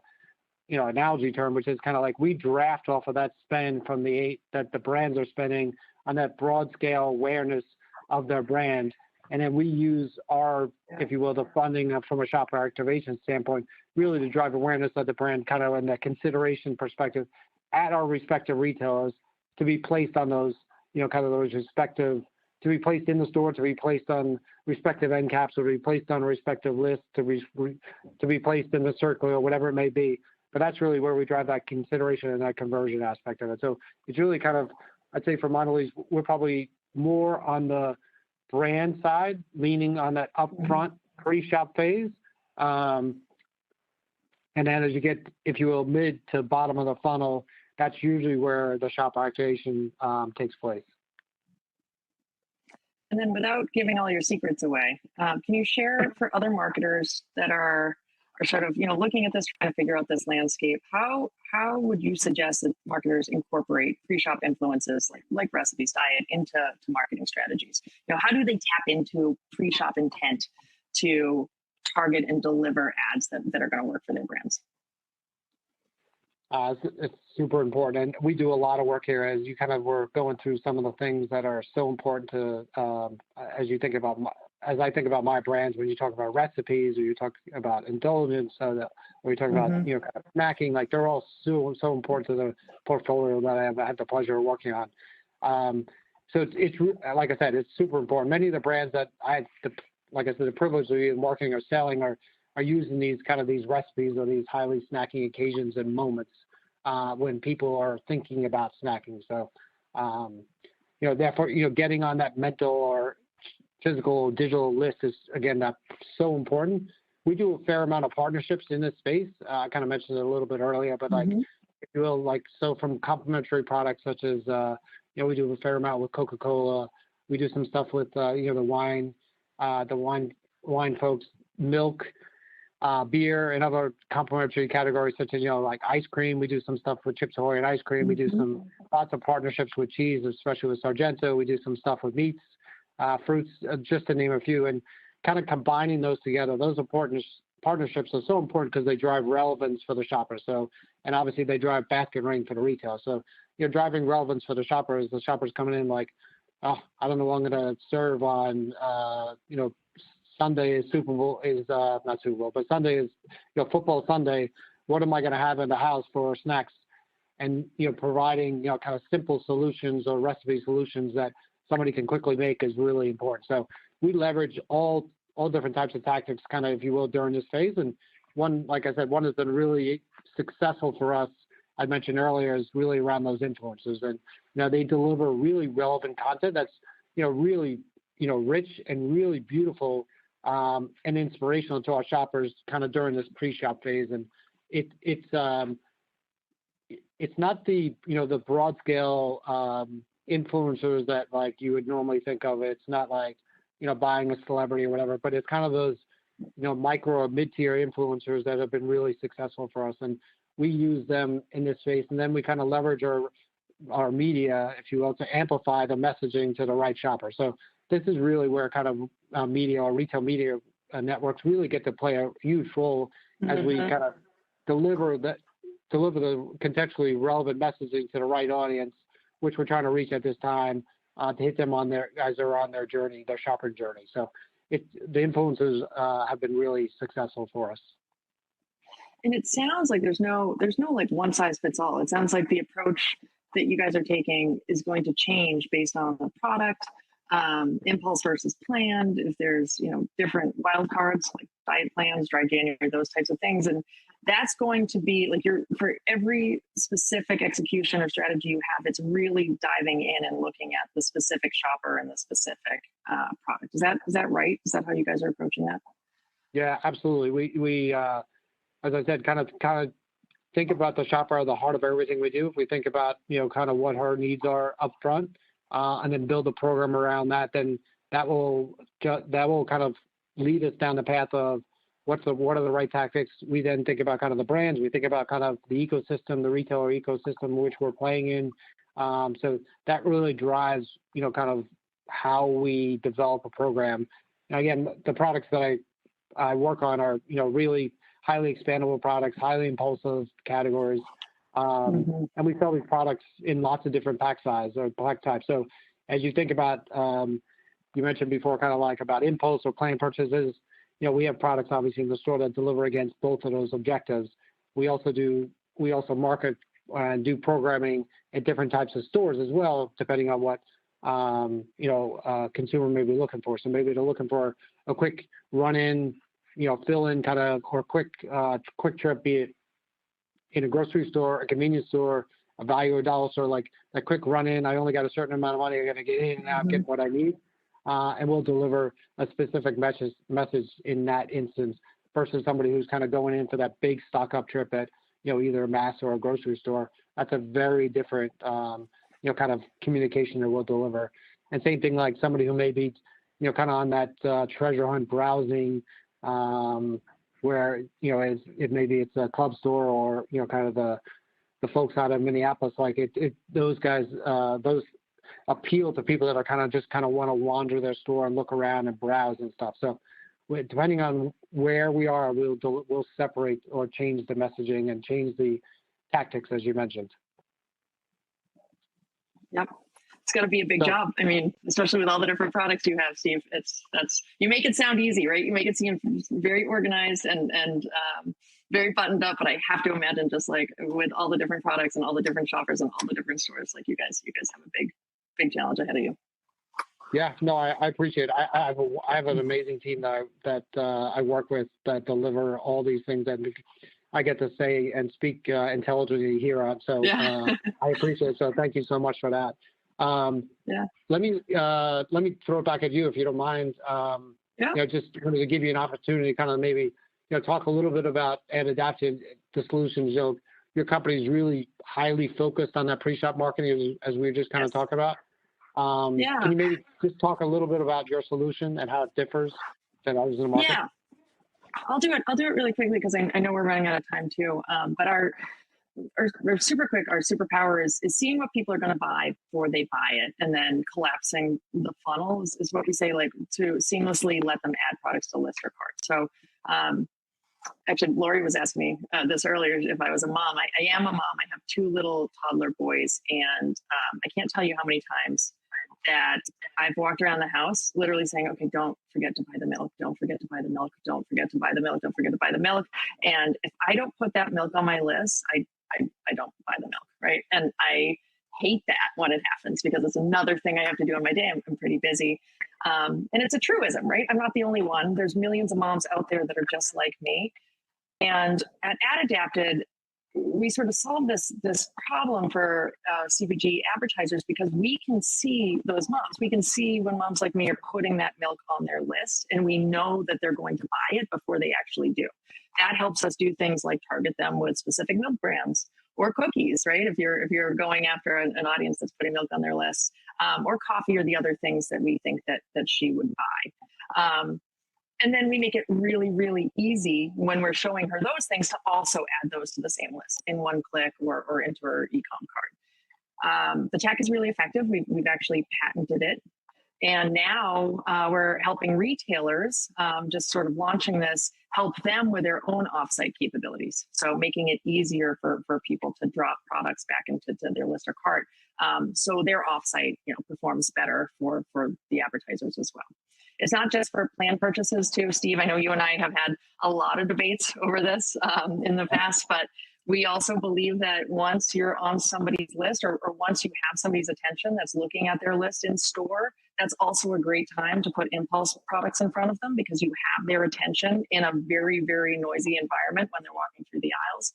analogy term, which is kind of like we draft off of that spend from that the brands are spending on that broad scale awareness of their brand. And then we use our, if you will, the funding from a shopper activation standpoint, really to drive awareness of the brand kind of in that consideration perspective at our respective retailers, to be placed on those, kind of those respective, to be placed in the store, to be placed on respective end caps, or to be placed on a respective list, to be placed in the circle or whatever it may be. But that's really where we drive that consideration and that conversion aspect of it. So it's really kind of, I'd say for Mondelēz, we're probably more on the brand side, leaning on that upfront pre-shop phase. And then as you get, if you will, mid to bottom of the funnel, that's usually where the shopper activation takes place. And then, without giving all your secrets away, can you share for other marketers that are sort of, looking at this, trying to figure out this landscape, how would you suggest that marketers incorporate pre-shop influences like recipes, diet into marketing strategies? How do they tap into pre-shop intent to target and deliver ads that are going to work for their brands? It's super important, and we do a lot of work here. As you kind of were going through some of the things that are so important to, as I think about my brands, when you talk about recipes, or you talk about indulgence, or you talk about kind of snacking, like they're all so important to the portfolio that I have had the pleasure of working on. So it's like I said, it's super important. Many of the brands that the privilege of either marketing or selling are using these recipes or these highly snacking occasions and moments when people are thinking about snacking. So, therefore, getting on that mental or physical digital list is, again, that's so important. We do a fair amount of partnerships in this space. I kind of mentioned it a little bit earlier, but if you will, so from complementary products such as, we do a fair amount with Coca-Cola. We do some stuff with, the wine folks, milk, beer, and other complementary categories such as, like ice cream. We do some stuff with Chips Ahoy and ice cream. We do lots of partnerships with cheese, especially with Sargento. We do some stuff with meats, fruits, just to name a few, and kind of combining those together. Those partnerships are so important because they drive relevance for the shopper. So, and obviously they drive basket ring for the retail. So, driving relevance for the shoppers. The shoppers coming in like, oh, I don't know what I'm going to serve on, Sunday is Super Bowl is not Super Bowl, but Sunday is football Sunday. What am I going to have in the house for snacks? And providing kind of simple solutions or recipe solutions that somebody can quickly make is really important. So we leverage all different types of tactics, kind of, if you will, during this phase. And one, like I said, one that's been really successful for us, I mentioned earlier, is really around those influencers. And they deliver really relevant content that's really rich and really beautiful. And inspirational to our shoppers kind of during this pre-shop phase. And it's not the broad scale influencers that like you would normally think of. It's not like buying a celebrity or whatever, but it's kind of those micro or mid-tier influencers that have been really successful for us, and we use them in this space. And then we kind of leverage our media, if you will, to amplify the messaging to the right shopper. So this is really where kind of media or retail media networks really get to play a huge role as we kind of deliver the contextually relevant messaging to the right audience, which we're trying to reach at this time to hit them as they're on their journey, their shopping journey. So the influencers have been really successful for us. And it sounds like there's no like one size fits all. It sounds like the approach that you guys are taking is going to change based on the product, impulse versus planned, if there's, different wild cards like diet plans, dry January, those types of things. And that's going to be like for every specific execution or strategy you have, it's really diving in and looking at the specific shopper and the specific product. Is that right? Is that how you guys are approaching that? Yeah, absolutely. We as I said, kind of think about the shopper at the heart of everything we do. If we think about, kind of what her needs are up front, and then build a program around that, then that will kind of lead us down the path of what are the right tactics. We then think about kind of the brands. We think about kind of the ecosystem, the retailer ecosystem which we're playing in. So that really drives, kind of how we develop a program. And again, the products that I work on are, really highly expandable products, highly impulsive categories. And we sell these products in lots of different pack size or pack types. So as you think about, you mentioned before kind of like about impulse or planned purchases, we have products obviously in the store that deliver against both of those objectives. We also market and do programming at different types of stores as well, depending on what, consumer may be looking for. So maybe they're looking for a quick run in, fill in kind of, or quick trip, be it in a grocery store, a convenience store, a value or dollar store, like a quick run in. I only got a certain amount of money. I'm going to get in and out, get what I need. And we'll deliver a specific message in that instance versus somebody who's kind of going in for that big stock up trip at, either a mass or a grocery store. That's a very different, kind of communication that we'll deliver. And same thing like somebody who may be, kind of on that treasure hunt browsing, where, maybe it's a club store or, kind of the folks out of Minneapolis, like those guys, those appeal to people that are kind of want to wander their store and look around and browse and stuff. So depending on where we are, we'll separate or change the messaging and change the tactics, as you mentioned. Yep. It's got to be a big job. I mean, especially with all the different products you have, Steve. You make it sound easy, right? You make it seem very organized and very buttoned up. But I have to imagine, just like with all the different products and all the different shoppers and all the different stores, like you guys have a big challenge ahead of you. Yeah, no, I appreciate it. I have an amazing team that I work with that deliver all these things that I get to say and speak intelligently here on. So I appreciate it. So thank you so much for that. Let me throw it back at you if you don't mind. Just wanted to give you an opportunity to kind of maybe talk a little bit about AdAdapted, the solutions. Your company is really highly focused on that pre-shop marketing, as we were just kind of talking about. Can you maybe just talk a little bit about your solution and how it differs than others in the market? Yeah, I'll do it really quickly because I know we're running out of time too. But our superpower is seeing what people are going to buy before they buy it, and then collapsing the funnel is what we say, like to seamlessly let them add products to list or cart. So actually, Lori was asking me this earlier if I was a mom. I am a mom. I have 2 little toddler boys, and I can't tell you how many times that I've walked around the house literally saying, okay, don't forget to buy the milk. Don't forget to buy the milk. Don't forget to buy the milk. Don't forget to buy the milk. And if I don't put that milk on my list, I don't buy the milk, right? And I hate that when it happens because it's another thing I have to do in my day. I'm pretty busy. And it's a truism, right? I'm not the only one. There's millions of moms out there that are just like me. And at AdAdapted, we sort of solve this problem for CPG advertisers because we can see those moms. We can see when moms like me are putting that milk on their list, and we know that they're going to buy it before they actually do. That helps us do things like target them with specific milk brands or cookies, right? If you're going after an audience that's putting milk on their list, or coffee or the other things that we think that she would buy. And then we make it really, really easy when we're showing her those things to also add those to the same list in one click or into her e-com cart. The tech is really effective. We've actually patented it. And now we're helping retailers, just sort of launching this, help them with their own offsite capabilities. So making it easier for people to drop products back into their list or cart. So their offsite, performs better for the advertisers as well. It's not just for planned purchases too, Steve. I know you and I have had a lot of debates over this in the past, but we also believe that once you're on somebody's list or once you have somebody's attention that's looking at their list in store, That's also a great time to put impulse products in front of them because you have their attention in a very, very noisy environment when they're walking through the aisles.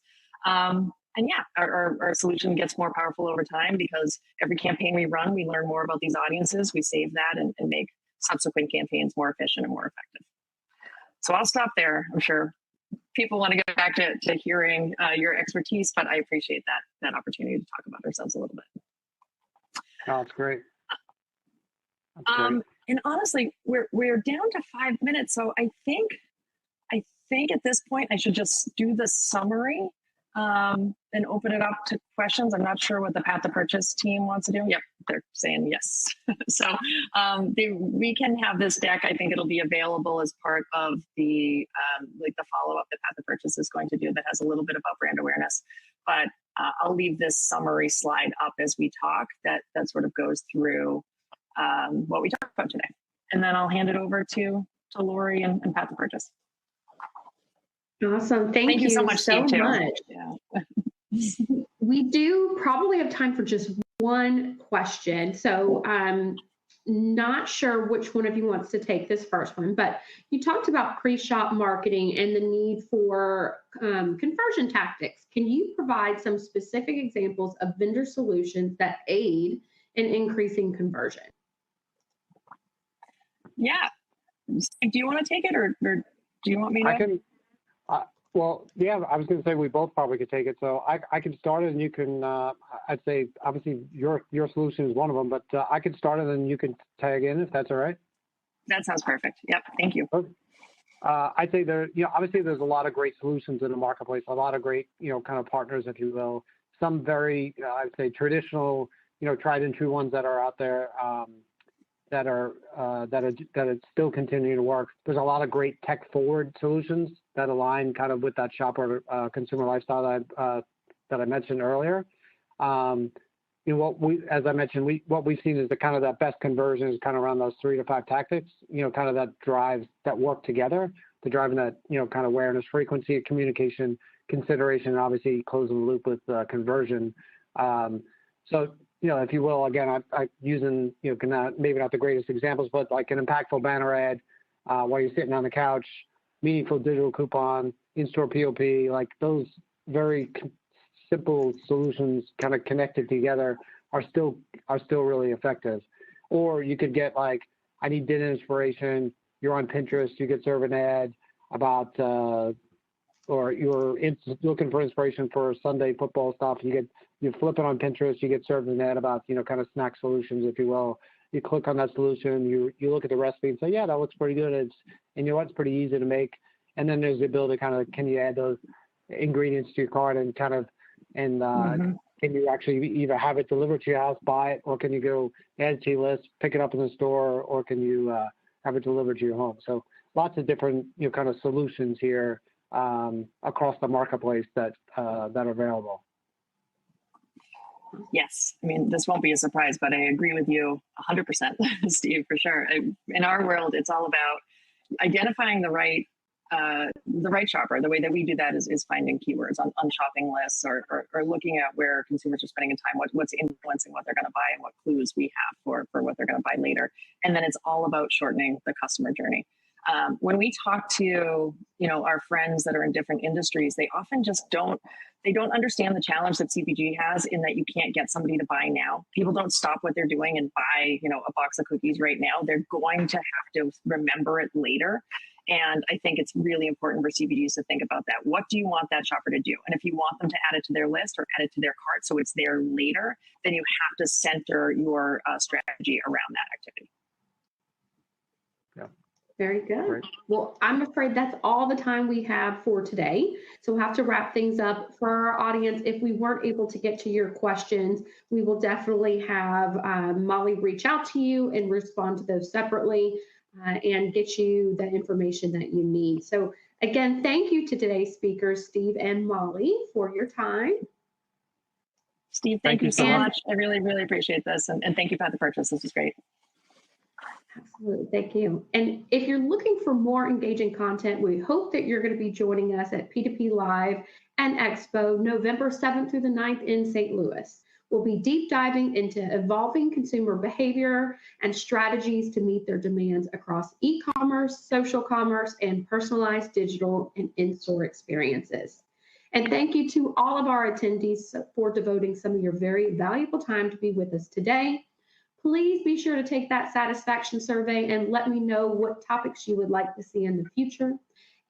And yeah, our solution gets more powerful over time because every campaign we run, we learn more about these audiences, we save that and make subsequent campaigns more efficient and more effective. So I'll stop there. I'm sure people want to get back to hearing your expertise, but I appreciate that opportunity to talk about ourselves a little bit. Oh, that's great. That's great. And honestly, we're down to 5 minutes, so I think at this point I should just do the summary and open it up to questions. I'm not sure what the Path to Purchase team wants to do. Yep, they're saying yes. So we can have this deck. I think it'll be available as part of the like the follow-up that Path to Purchase is going to do that has a little bit about brand awareness. But I'll leave this summary slide up as we talk that sort of goes through what we talked about today. And then I'll hand it over to Lori and Path to Purchase. Awesome. Thank you so much. Yeah. We do probably have time for just one question. So I'm not sure which one of you wants to take this first one, but you talked about pre-shop marketing and the need for conversion tactics. Can you provide some specific examples of vendor solutions that aid in increasing conversion? Yeah. Do you want to take it or do you want me to? I can. Well, yeah, I was going to say we both probably could take it. So I can start it and you can, I'd say, obviously your solution is one of them, but I can start it and you can tag in if that's all right. That sounds perfect. Yep. Thank you. Okay. I'd say obviously there's a lot of great solutions in the marketplace, a lot of great, kind of partners, if you will. Some very, I'd say traditional, tried and true ones that are out there that are still continuing to work. There's a lot of great tech forward solutions that align kind of with that shopper consumer lifestyle that I mentioned earlier. As I mentioned, what we've seen is the kind of that best conversion is kind of around those 3 to 5 tactics, kind of that work together to driving that, kind of awareness, frequency, communication, consideration, and obviously closing the loop with conversion. So, if you will, again, I using, maybe not the greatest examples, but like an impactful banner ad while you're sitting on the couch, meaningful digital coupon, in-store POP, like those very simple solutions kind of connected together are still really effective. Or you could get like, I need dinner inspiration. You're on Pinterest, you get served an ad about, or you're looking for inspiration for Sunday football stuff. You flip it on Pinterest, you get served an ad about, kind of snack solutions, if you will. You click on that solution, you look at the recipe and say, yeah, that looks pretty good. And it's pretty easy to make. And then there's the ability to kind of, can you add those ingredients to your cart and kind of, and can you actually either have it delivered to your house, buy it, or can you go add it to your list, pick it up in the store, or can you have it delivered to your home? So lots of different, kind of solutions here across the marketplace that are available. Yes, I mean, this won't be a surprise, but I agree with you 100%, Steve, for sure. In our world, it's all about identifying the right shopper. The way that we do that is finding keywords on shopping lists or looking at where consumers are spending time, what's influencing what they're going to buy and what clues we have for what they're going to buy later. And then it's all about shortening the customer journey. When we talk to, our friends that are in different industries, they often just don't understand the challenge that CPG has in that you can't get somebody to buy now. People don't stop what they're doing and buy, a box of cookies right now. They're going to have to remember it later. And I think it's really important for CPGs to think about that. What do you want that shopper to do? And if you want them to add it to their list or add it to their cart so it's there later, then you have to center your strategy around that activity. Very good. Right. Well, I'm afraid that's all the time we have for today. So we'll have to wrap things up for our audience. If we weren't able to get to your questions, we will definitely have Molly reach out to you and respond to those separately and get you the information that you need. So again, thank you to today's speakers, Steve and Molly, for your time. Steve, thank you so much. I really, really appreciate this. And thank you, Path to Purchase. This is great. Absolutely. Thank you. And if you're looking for more engaging content, we hope that you're going to be joining us at P2P Live and Expo November 7th through the 9th in St. Louis. We'll be deep diving into evolving consumer behavior and strategies to meet their demands across e-commerce, social commerce, and personalized digital and in-store experiences. And thank you to all of our attendees for devoting some of your very valuable time to be with us today. Please be sure to take that satisfaction survey and let me know what topics you would like to see in the future.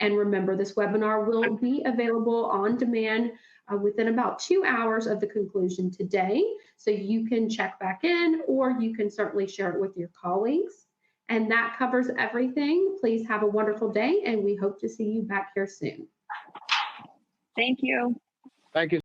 And remember, this webinar will be available on demand within about 2 hours of the conclusion today. So you can check back in, or you can certainly share it with your colleagues. And that covers everything. Please have a wonderful day, and we hope to see you back here soon. Thank you. Thank you.